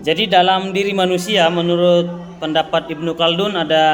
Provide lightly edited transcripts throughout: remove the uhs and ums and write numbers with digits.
Jadi dalam diri manusia menurut pendapat Ibnu Khaldun ada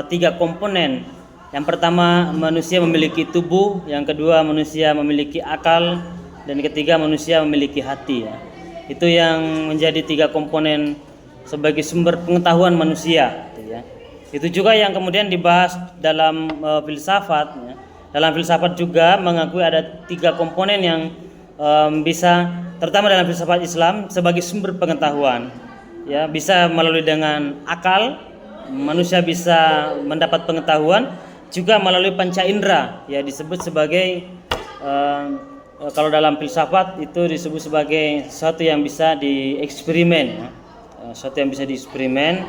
3 komponen. Yang pertama manusia memiliki tubuh, yang kedua manusia memiliki akal, dan ketiga manusia memiliki hati ya. Itu yang menjadi 3 komponen sebagai sumber pengetahuan manusia gitu ya. Itu juga yang kemudian dibahas dalam filsafat ya. Dalam filsafat juga mengakui ada 3 komponen yang bisa, terutama dalam filsafat Islam, sebagai sumber pengetahuan ya, bisa melalui dengan akal, manusia bisa mendapat pengetahuan, juga melalui panca indera ya, disebut sebagai kalau dalam filsafat itu disebut sebagai sesuatu yang bisa dieksperimen ya, sesuatu yang bisa dieksperimen.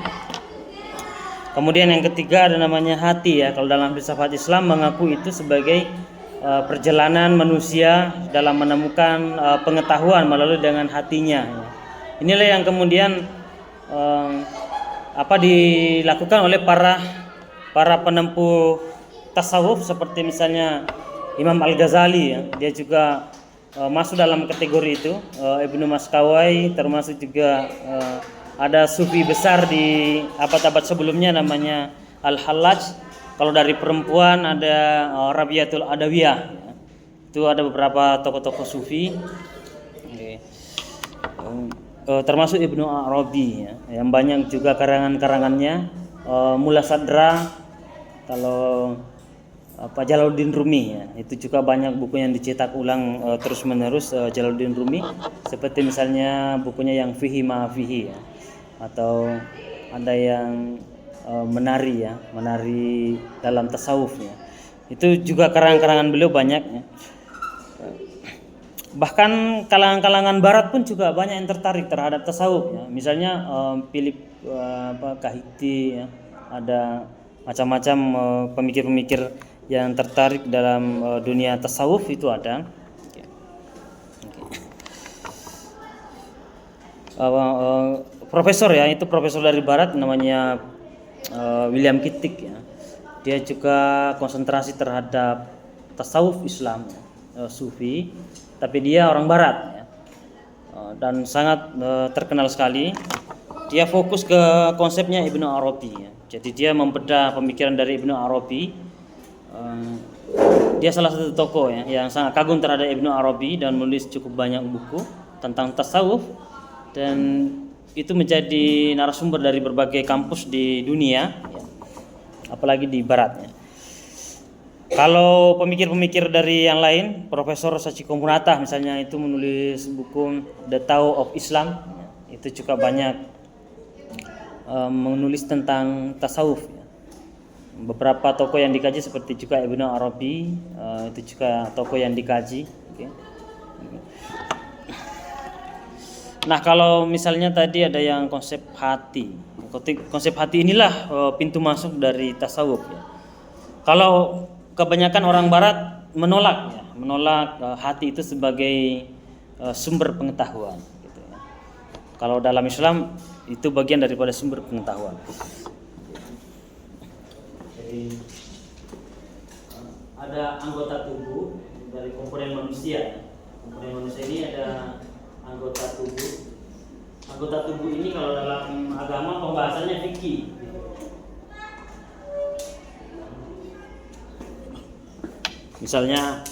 Kemudian yang ketiga ada namanya hati ya, kalau dalam filsafat Islam mengaku itu sebagai perjalanan manusia dalam menemukan pengetahuan melalui dengan hatinya ya. Inilah yang kemudian dilakukan oleh para penempuh tasawuf seperti misalnya Imam Al-Ghazali ya. Dia juga masuk dalam kategori itu. Ibnu Maskawai termasuk juga, ada sufi besar di abad-abad sebelumnya namanya Al-Hallaj. Kalau dari perempuan ada Rabiatul Adawiyah ya. Itu ada beberapa tokoh-tokoh sufi. Termasuk Ibnu Arabi ya, yang banyak juga karangan-karangannya. Mula Sadra, kalau Jalaluddin Rumi ya, itu juga banyak buku yang dicetak ulang terus menerus, Jalaluddin Rumi, seperti misalnya bukunya yang Fihi Ma Fihi ya, atau ada yang menari ya, menari dalam tasawuf ya. Itu juga karangan-karangan beliau banyak ya. Bahkan kalangan-kalangan barat pun juga banyak yang tertarik terhadap tasawuf ya. Misalnya Philip Kahiti ya, ada macam-macam pemikir-pemikir yang tertarik dalam dunia tasawuf itu ada. Profesor ya, itu profesor dari barat namanya William Kittig ya. Dia juga konsentrasi terhadap tasawuf Islam ya, sufi, tapi dia orang barat ya. Dan sangat terkenal sekali. Dia fokus ke konsepnya Ibnu Arabi ya. Jadi dia membedah pemikiran dari Ibnu Arabi. Dia salah satu tokoh ya, yang sangat kagum terhadap Ibnu Arabi dan menulis cukup banyak buku tentang tasawuf, dan itu menjadi narasumber dari berbagai kampus di dunia ya, apalagi di barat ya. Kalau pemikir-pemikir dari yang lain, Profesor Sachiko Murata misalnya, itu menulis buku The Tao of Islam ya. Itu juga banyak menulis tentang tasawuf ya. Beberapa tokoh yang dikaji seperti juga Ibnu Arabi, itu juga tokoh yang dikaji. Okay. Nah, kalau misalnya tadi ada yang konsep hati. Konsep hati inilah pintu masuk dari tasawuf ya. Kalau kebanyakan orang barat menolak hati itu sebagai sumber pengetahuan gitu ya. Kalau dalam Islam itu bagian daripada sumber pengetahuan. Jadi ada anggota tubuh dari komponen manusia. Komponen manusia ini ada anggota tubuh. Anggota tubuh ini kalau dalam agama pembahasannya fikih. Misalnya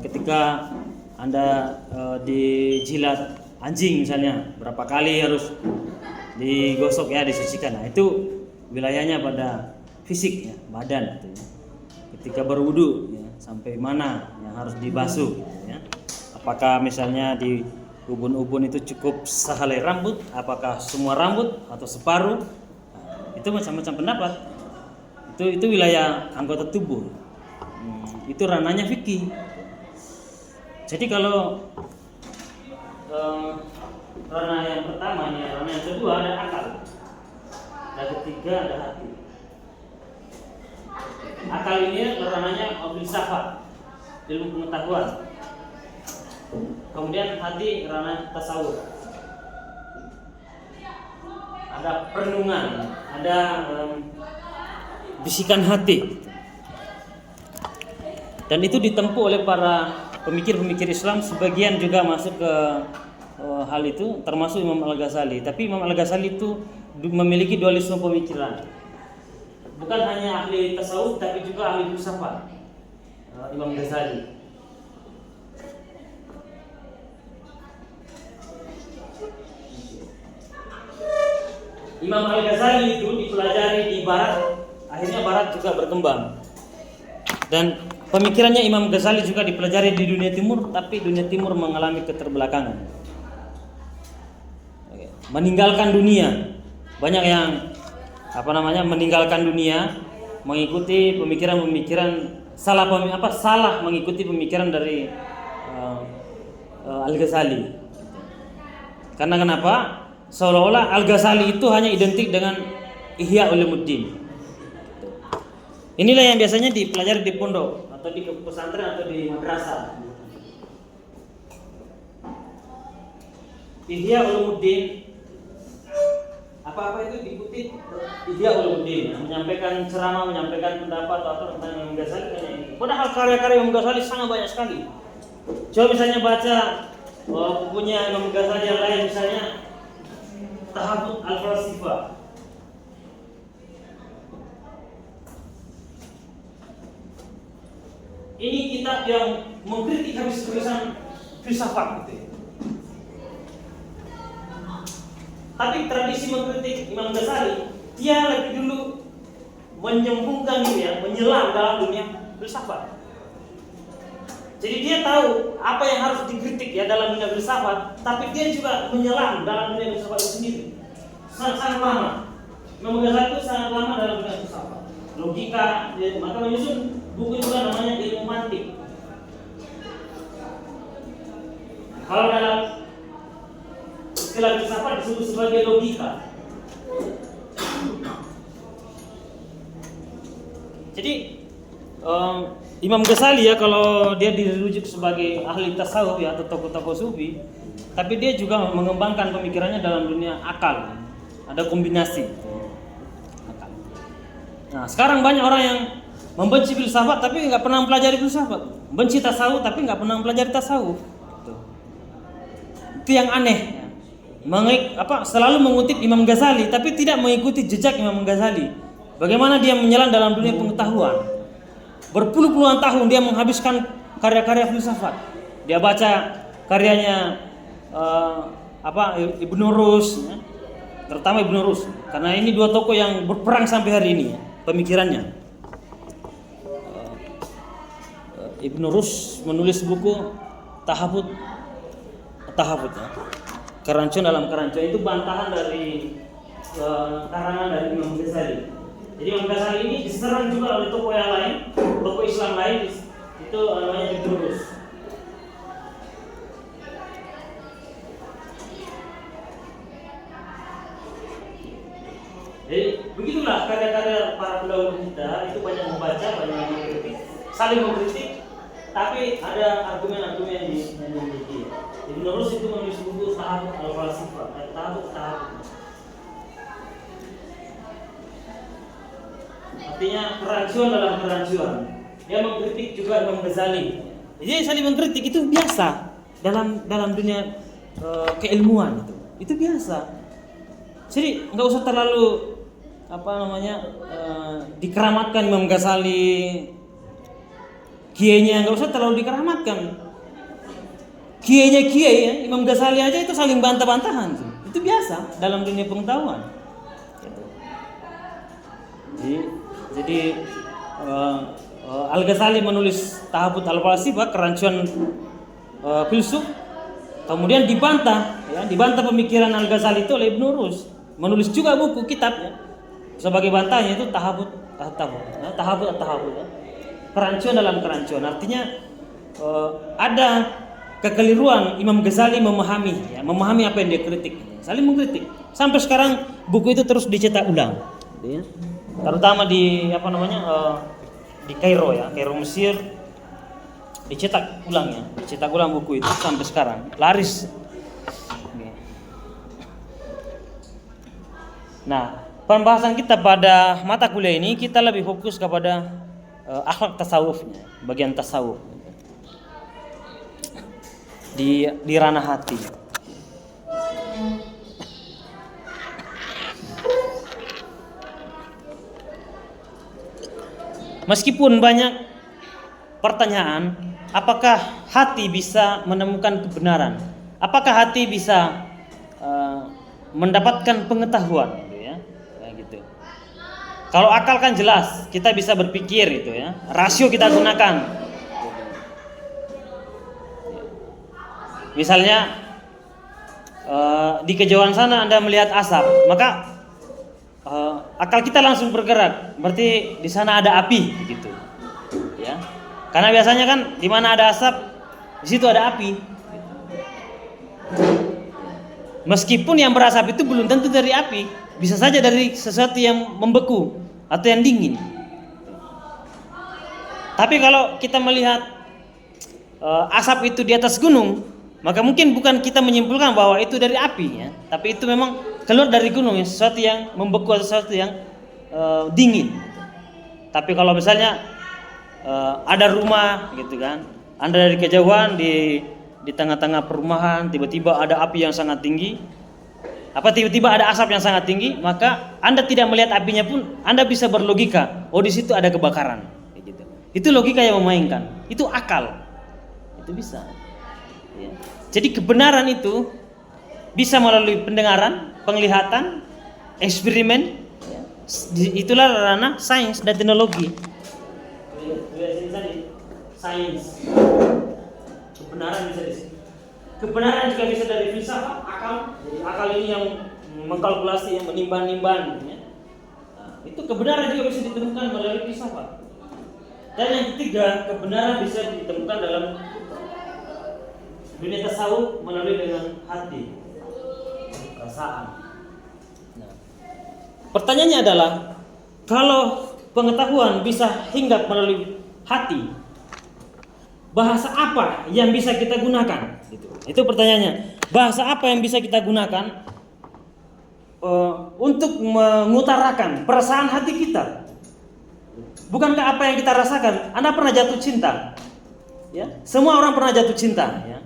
ketika Anda dijilat anjing misalnya, berapa kali harus digosok ya, disucikan. Nah, itu wilayahnya pada fisik ya, badan gitu ya. Ketika berwudu ya, sampai mana yang harus dibasuh ya. Apakah misalnya di ubun-ubun itu cukup sehelai rambut, apakah semua rambut atau separuh? Nah, itu macam-macam pendapat. Itu wilayah anggota tubuh. Itu ranahnya fikih. Jadi kalau ranah yang pertama ini, ranah yang kedua ada akal, dan ketiga ada hati. Akal ini ranahnya filsafat, ilmu pengetahuan. Kemudian hati ranah tasawuf. Ada perenungan, ada bisikan hati. Dan itu ditempuh oleh para pemikir-pemikir Islam. Sebagian juga masuk ke hal itu, termasuk Imam Al-Ghazali. Tapi Imam Al-Ghazali itu memiliki dualisme pemikiran. Bukan hanya ahli tasawuf tapi juga ahli filsafat. Imam Ghazali. Imam Al-Ghazali itu dipelajari di Barat, akhirnya Barat juga berkembang. Dan pemikirannya Imam Ghazali juga dipelajari di dunia timur, tapi dunia timur mengalami keterbelakangan. Meninggalkan dunia. Banyak yang meninggalkan dunia, mengikuti pemikiran-pemikiran salah mengikuti pemikiran dari Al-Ghazali. Karena kenapa? Seolah-olah Al-Ghazali itu hanya identik dengan Ihya Ulumuddin. Inilah yang biasanya dipelajari di pondok atau di pesantren atau di madrasah. Ihya Ulumuddin, apa-apa itu diikuti Ihya Ulumuddin, menyampaikan ceramah, menyampaikan pendapat atau tentang Imam Ghazali hanya itu. Padahal karya-karya Imam Ghazali sangat banyak sekali. Coba misalnya baca bukunya Imam Ghazali yang lain, misalnya Tahabbut Al-Falsifah. Ini kitab yang mengkritik habis-habisan filsafat gitu ya. Tapi tradisi mengkritik Imam Ghazali, dia lebih dulu menyembungkan diri ya, menyelam dalam dunia filsafat. Jadi dia tahu apa yang harus dikritik ya dalam dunia filsafat, tapi dia juga menyelam dalam dunia filsafat itu sendiri. Sangat lama. Imam Ghazali itu sangat lama dalam dunia filsafat. Logika, maka menyusun buku juga namanya Ilmu Mantik. Kalau dalam istilah filsafat disebut sebagai logika. Jadi Imam Ghazali ya, kalau dia dirujuk sebagai ahli tasawuf ya atau tokoh-tokoh sufi, tapi dia juga mengembangkan pemikirannya dalam dunia akal. Ada kombinasi. Akal. Nah, sekarang banyak orang yang membenci filsafat tapi nggak pernah mempelajari filsafat. Benci tasawuf tapi nggak pernah mempelajari tasawuf. Itu yang aneh. Selalu mengutip Imam Ghazali tapi tidak mengikuti jejak Imam Ghazali. Bagaimana dia menyelam dalam dunia pengetahuan. Berpuluh-puluhan tahun dia menghabiskan karya-karya filsafat. Dia baca karyanya Ibnu Rus ya. Terutama Ibnu Rus, karena ini dua tokoh yang berperang sampai hari ini ya, pemikirannya. Ibnu Rus menulis buku Tahabbut ya. Kerancuan dalam kerancuan, itu bantahan dari karangan dari Imam Ghazali. Jadi Imam Ghazali ini diserang juga oleh tokoh yang lain, tokoh Islam lain, itu namanya Ibnu Rus. Jadi begitulah karya-karya para pendahulu kita, itu banyak membaca, banyak mengkritik, saling mengkritik, tapi ada argumen-argumen yang dimiliki. Ibnu Rus itu menulis buku Tahabbut Al-Falsifah, Tahabbut. Artinya kerancuan dalam kerancuan. Dia mengkritik juga Imam Ghazali. Jadi saling mengkritik itu biasa dalam dunia keilmuan itu biasa. Jadi nggak usah terlalu dikeramatkan Imam Ghazali, kiainya nggak usah terlalu dikeramatkan. Kiainya ya, Imam Ghazali aja itu saling bantah-bantahan, itu biasa dalam dunia pengetahuan. Jadi Al-Ghazali menulis Tahabbut Al-Falsifah, kerancuan filsuf, kemudian dibantah pemikiran Al-Ghazali itu oleh Ibnu Rus, menulis juga buku kitab ya. Sebagai bantahnya itu Tahabbut ya. Kerancuan dalam kerancuan, artinya ada kekeliruan Imam Ghazali memahami apa yang dia kritik, saling mengkritik. Sampai sekarang buku itu terus dicetak ulang, ya. Terutama di di Kairo ya, Kairo Mesir, dicetak ulang buku itu sampai sekarang laris. Nah, pembahasan kita pada mata kuliah ini kita lebih fokus kepada akhlak tasawufnya, bagian tasawuf di ranah hati. Meskipun banyak pertanyaan, apakah hati bisa menemukan kebenaran? Apakah hati bisa mendapatkan pengetahuan, gitu ya? Kayak gitu. Kalau akal kan jelas, kita bisa berpikir, gitu ya. Rasio kita gunakan. Misalnya di kejauhan sana Anda melihat asap, maka akal kita langsung bergerak, berarti di sana ada api, gitu. Ya, karena biasanya kan di mana ada asap, di situ ada api. Meskipun yang berasap itu belum tentu dari api, bisa saja dari sesuatu yang membeku atau yang dingin. Tapi kalau kita melihat asap itu di atas gunung, maka mungkin bukan kita menyimpulkan bahwa itu dari api, ya, tapi itu memang keluar dari gunung, ya, sesuatu yang membeku atau sesuatu yang dingin. Tapi kalau misalnya ada rumah, gitu kan, Anda dari kejauhan di tengah-tengah perumahan tiba-tiba ada api yang sangat tinggi, tiba-tiba ada asap yang sangat tinggi, maka Anda tidak melihat apinya pun Anda bisa berlogika, oh di situ ada kebakaran, gitu. Itu logika yang memainkan, itu akal, itu bisa. Ya. Jadi kebenaran itu bisa melalui pendengaran, penglihatan, eksperimen, ya. Itulah ranah sains dan teknologi. Sains. Kebenaran bisa di sini. Kebenaran juga bisa dari filsafat, akal. Jadi akal ini yang mengkalkulasi, yang menimbang-nimbang, ya. Nah, itu kebenaran juga bisa ditemukan melalui filsafat. Dan yang ketiga, kebenaran bisa ditemukan dalam dunia tasawuf melalui dengan hati, perasaan. Nah, pertanyaannya adalah, kalau pengetahuan bisa hinggap melalui hati, bahasa apa yang bisa kita gunakan? Itu pertanyaannya. Bahasa apa yang bisa kita gunakan untuk mengutarakan perasaan hati kita? Bukankah apa yang kita rasakan? Anda pernah jatuh cinta, ya? Semua orang pernah jatuh cinta, ya.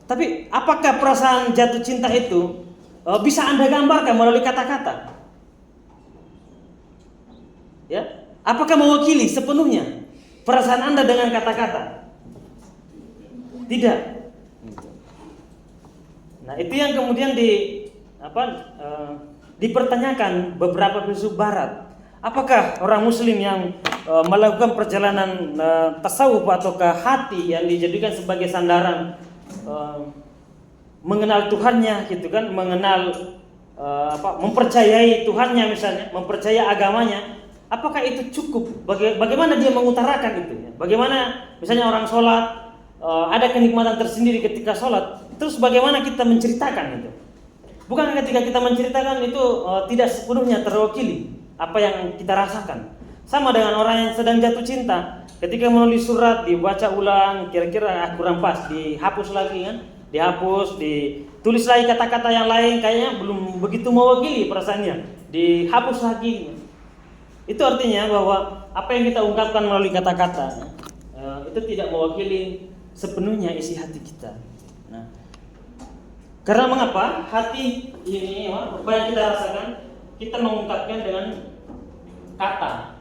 Tapi apakah perasaan jatuh cinta itu bisa Anda gambarkan melalui kata-kata? Ya, apakah mewakili sepenuhnya perasaan Anda dengan kata-kata? Tidak. Nah, itu yang kemudian dipertanyakan beberapa filsuf Barat. Apakah orang Muslim yang melakukan perjalanan tasawuf ataukah hati yang dijadikan sebagai sandaran mengenal Tuhannya, gitu kan, mengenal mempercayai Tuhannya, misalnya mempercayai agamanya, apakah itu cukup? Bagaimana dia mengutarakan itu, ya? Bagaimana misalnya orang sholat, ada kenikmatan tersendiri ketika sholat, terus bagaimana kita menceritakan itu? Bukan ketika kita menceritakan itu tidak sepenuhnya terwakili apa yang kita rasakan. Sama dengan orang yang sedang jatuh cinta, ketika menulis surat dibaca ulang, kira-kira kurang pas, dihapus lagi, kan? Dihapus, ditulis lagi kata-kata yang lain, kayaknya belum begitu mewakili perasaannya, dihapus lagi. Itu artinya bahwa apa yang kita ungkapkan melalui kata-kata itu tidak mewakili sepenuhnya isi hati kita. Nah, karena mengapa hati ini, apa yang kita rasakan, kita mengungkapkan dengan kata.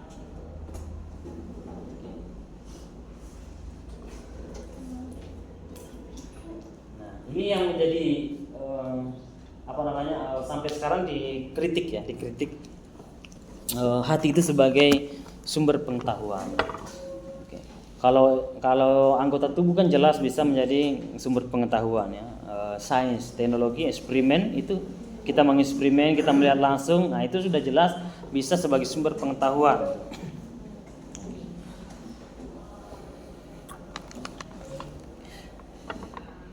Ini yang menjadi sampai sekarang dikritik, ya, dikritik hati itu sebagai sumber pengetahuan. Oke. Kalau anggota tubuh kan jelas bisa menjadi sumber pengetahuan, ya. Sains, teknologi, eksperimen itu kita mengeksperimen, kita melihat langsung, nah itu sudah jelas bisa sebagai sumber pengetahuan.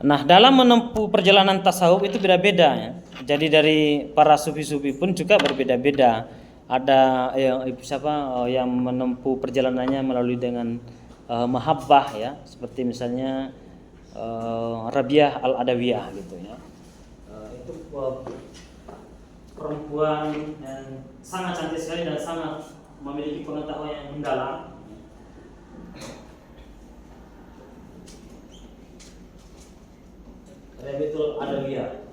Nah, dalam menempuh perjalanan tasawuf itu beda-beda, ya. Jadi dari para sufi-sufi pun juga berbeda-beda. Ada yang menempuh perjalanannya melalui dengan mahabbah, ya, seperti misalnya Rabiah Al-Adawiyah, gitu, ya. Itu perempuan yang sangat cantik sekali dan sangat memiliki pengetahuan yang mendalam. Rabiatul Adawiyah.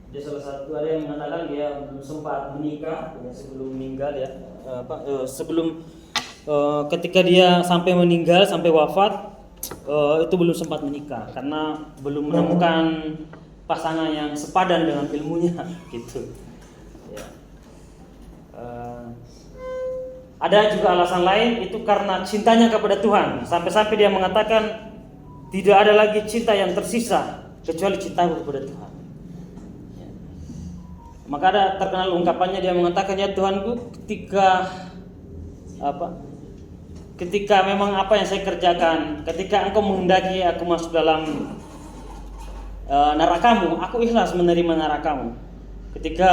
Dia salah satu, ada yang mengatakan dia belum sempat menikah, ya, sebelum meninggal, ya, sebelum ketika dia sampai meninggal, sampai wafat, itu belum sempat menikah karena belum menemukan pasangan yang sepadan dengan ilmunya gitu. Ya. Ada juga alasan lain, itu karena cintanya kepada Tuhan, sampai-sampai dia mengatakan tidak ada lagi cinta yang tersisa kecuali cintaku kepada Tuhan. Ya. Maka ada terkenal ungkapannya, dia mengatakan, ya Tuhanku, ketika memang apa yang saya kerjakan, ketika Engkau menghendaki aku masuk dalam nerakamu, aku ikhlas menerima nerakamu. Ketika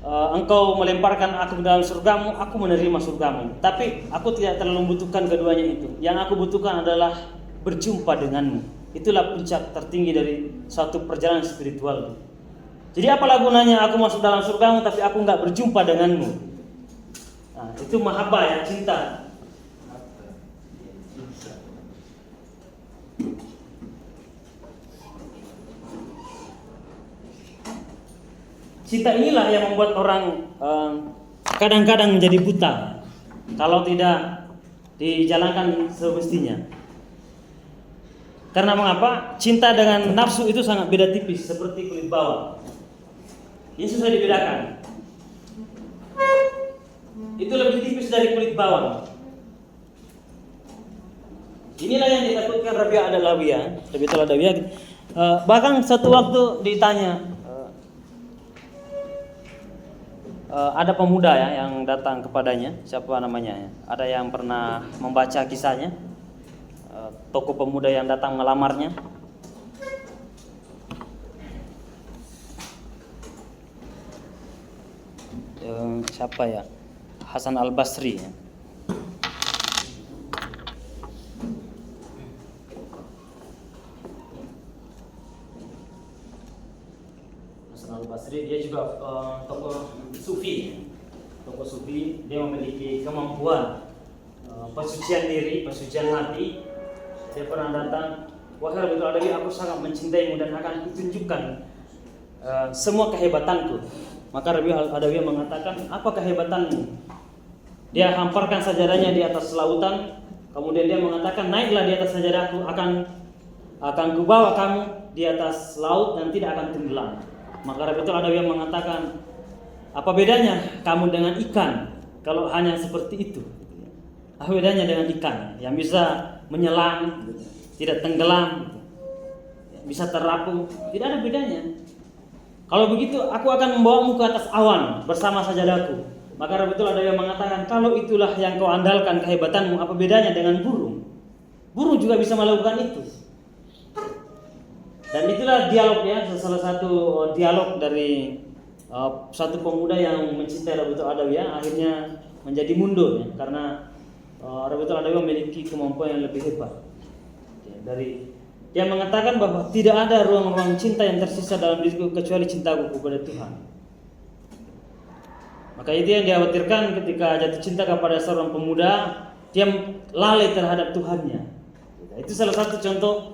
Engkau melemparkan aku ke dalam surgamu, aku menerima surgamu. Tapi aku tidak terlalu membutuhkan keduanya itu. Yang aku butuhkan adalah berjumpa denganmu. Itulah puncak tertinggi dari suatu perjalanan spiritual. Jadi apalah gunanya aku masuk dalam surgamu tapi aku enggak berjumpa denganmu. Nah, itu mahabbah ya, cinta. Cinta inilah yang membuat orang kadang-kadang menjadi buta kalau tidak dijalankan semestinya. Karena mengapa? Cinta dengan nafsu itu sangat beda tipis, seperti kulit bawang. Ini susah dibedakan. Itu lebih tipis dari kulit bawang. Inilah yang ditakutkan Rabi'ah Adawiyah. Bahkan satu waktu ditanya, ada pemuda ya yang datang kepadanya, siapa namanya ya? Ada yang pernah membaca kisahnya, tokoh pemuda yang datang melamarnya. Siapa ya? Hasan Al-Basri ya. Basri, dia juga tokoh sufi. Tokoh sufi, dia memiliki kemampuan pensucian diri, pensucian hati. Dia pernah datang, wahai Rabi'atul Adawi, aku sangat mencintaimu dan akan kutunjukkan semua kehebatanku. Maka Rabi'atul Adawi mengatakan, apa kehebatanmu? Dia hamparkan sajadahnya di atas lautan, kemudian dia mengatakan, naiklah di atas sajadahku, akan kubawa kamu di atas laut dan tidak akan tenggelam. Maka Rabi'atul Adawi mengatakan, apa bedanya kamu dengan ikan kalau hanya seperti itu? Apa bedanya dengan ikan yang bisa menyelam, tidak tenggelam, bisa terapung? Tidak ada bedanya. Kalau begitu, aku akan membawamu ke atas awan bersama sajadahku. Maka Rabi'atul Adawi mengatakan, kalau itulah yang kau andalkan kehebatanmu, apa bedanya dengan burung? Burung juga bisa melakukan itu. Dan itulah dialog ya, salah satu dialog dari satu pemuda yang mencintai Rabi'atul Adawi ya, akhirnya menjadi mundur ya, karena Rabi'atul Adawi memiliki kemampuan yang lebih hebat. Ya, dia mengatakan bahwa tidak ada ruang-ruang cinta yang tersisa dalam diriku kecuali cintaku kepada Tuhan. Maka itu yang dikhawatirkan ketika jatuh cinta kepada seorang pemuda, dia lalai terhadap Tuhannya. Itu salah satu contoh